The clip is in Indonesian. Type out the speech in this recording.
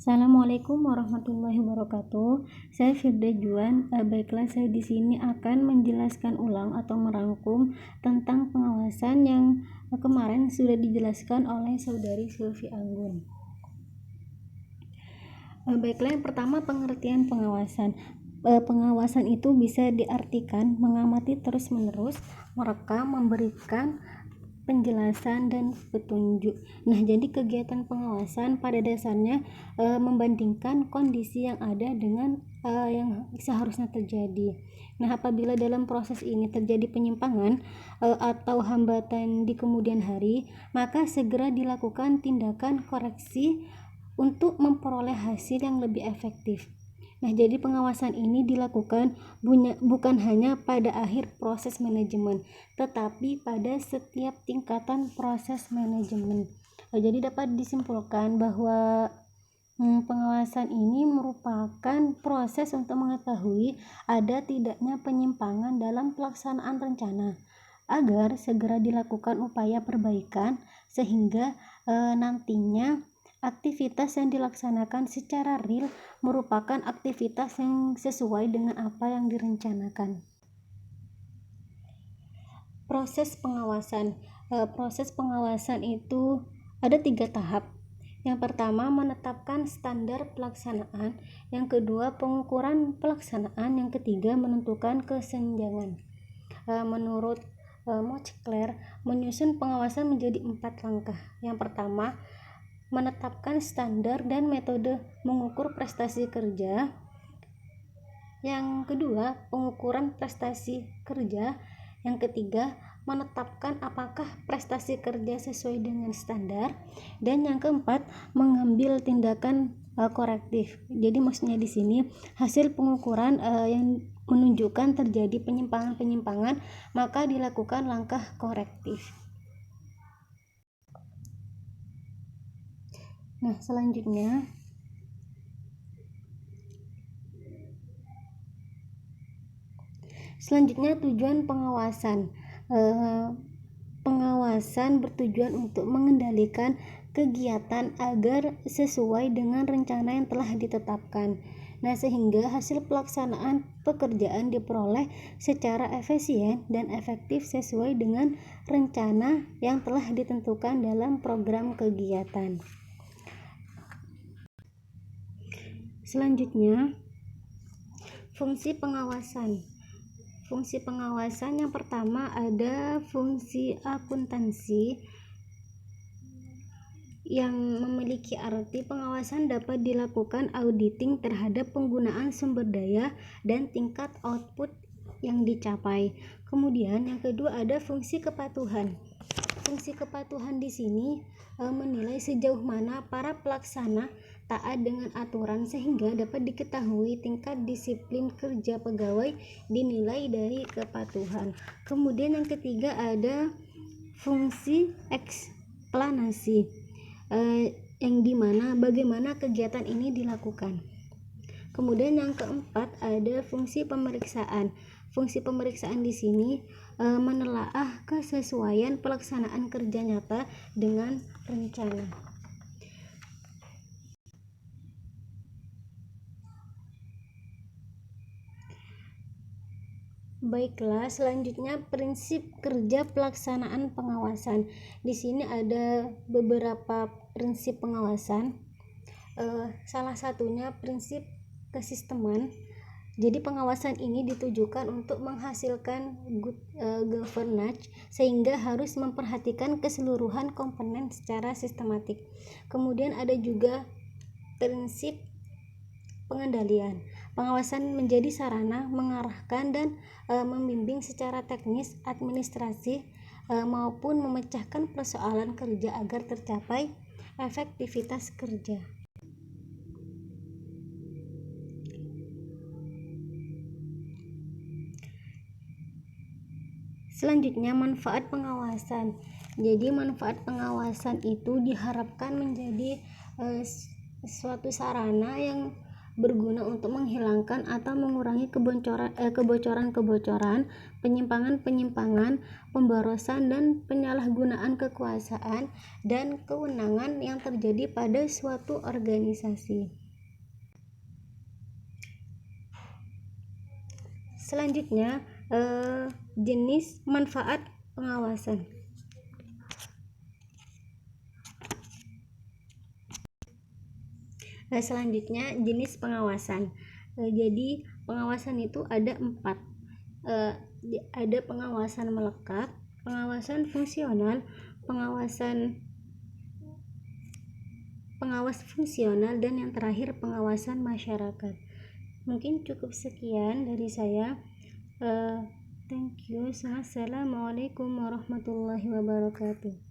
Assalamualaikum warahmatullahi wabarakatuh. Saya Firda Juan. Baiklah, saya di sini akan menjelaskan ulang atau merangkum tentang pengawasan yang kemarin sudah dijelaskan oleh saudari Sylvie Anggun. Baiklah, yang pertama pengertian pengawasan. Pengawasan itu bisa diartikan mengamati terus-menerus, merekam, memberikan penjelasan dan petunjuk. Nah, jadi kegiatan pengawasan pada dasarnya membandingkan kondisi yang ada dengan yang seharusnya terjadi. Nah, apabila dalam proses ini terjadi penyimpangan atau hambatan di kemudian hari, maka segera dilakukan tindakan koreksi untuk memperoleh hasil yang lebih efektif. Nah, jadi pengawasan ini dilakukan bukan hanya pada akhir proses manajemen, tetapi pada setiap tingkatan proses manajemen. Jadi dapat disimpulkan bahwa pengawasan ini merupakan proses untuk mengetahui ada tidaknya penyimpangan dalam pelaksanaan rencana, agar segera dilakukan upaya perbaikan sehingga nantinya aktivitas yang dilaksanakan secara real merupakan aktivitas yang sesuai dengan apa yang direncanakan. Proses pengawasan. Proses pengawasan itu ada 3 tahap. Yang pertama, menetapkan standar pelaksanaan. Yang kedua, pengukuran pelaksanaan. Yang ketiga, menentukan kesenjangan. Menurut Mochkler, menyusun pengawasan menjadi 4 langkah. Yang pertama, menetapkan standar dan metode mengukur prestasi kerja. Yang kedua, pengukuran prestasi kerja. Yang ketiga, menetapkan apakah prestasi kerja sesuai dengan standar. Dan yang keempat, mengambil tindakan korektif. Jadi maksudnya di sini hasil pengukuran yang menunjukkan terjadi penyimpangan-penyimpangan, maka dilakukan langkah korektif. Nah, selanjutnya tujuan pengawasan. Pengawasan bertujuan untuk mengendalikan kegiatan agar sesuai dengan rencana yang telah ditetapkan. Nah, sehingga hasil pelaksanaan pekerjaan diperoleh secara efisien dan efektif sesuai dengan rencana yang telah ditentukan dalam program kegiatan. Selanjutnya, fungsi pengawasan. Fungsi pengawasan yang pertama ada fungsi akuntansi yang memiliki arti pengawasan dapat dilakukan auditing terhadap penggunaan sumber daya dan tingkat output yang dicapai. Kemudian yang kedua ada fungsi kepatuhan. Fungsi kepatuhan di sini menilai sejauh mana para pelaksana taat dengan aturan sehingga dapat diketahui tingkat disiplin kerja pegawai dinilai dari kepatuhan. Kemudian yang ketiga ada fungsi eksplanasi yang dimana bagaimana kegiatan ini dilakukan. Kemudian yang keempat ada fungsi pemeriksaan. Fungsi pemeriksaan di sini menelaah kesesuaian pelaksanaan kerja nyata dengan rencana. Baiklah, selanjutnya prinsip kerja pelaksanaan pengawasan. Di sini ada beberapa prinsip pengawasan. Salah satunya prinsip kesisteman. Jadi pengawasan ini ditujukan untuk menghasilkan good governance sehingga harus memperhatikan keseluruhan komponen secara sistematik. Kemudian ada juga prinsip pengendalian. Pengawasan menjadi sarana mengarahkan dan membimbing secara teknis, administrasi maupun memecahkan persoalan kerja agar tercapai efektivitas kerja. Selanjutnya manfaat pengawasan. Jadi manfaat pengawasan itu diharapkan menjadi suatu sarana yang berguna untuk menghilangkan atau mengurangi kebocoran-kebocoran, penyimpangan-penyimpangan, pemborosan dan penyalahgunaan kekuasaan dan kewenangan yang terjadi pada suatu organisasi. Selanjutnya, jenis manfaat pengawasan. Selanjutnya, jenis pengawasan. Jadi pengawasan itu ada 4. Ada pengawasan melekat, pengawasan fungsional, pengawas fungsional, dan yang terakhir pengawasan masyarakat. Mungkin cukup sekian dari saya. Thank you. Assalamualaikum warahmatullahi wabarakatuh.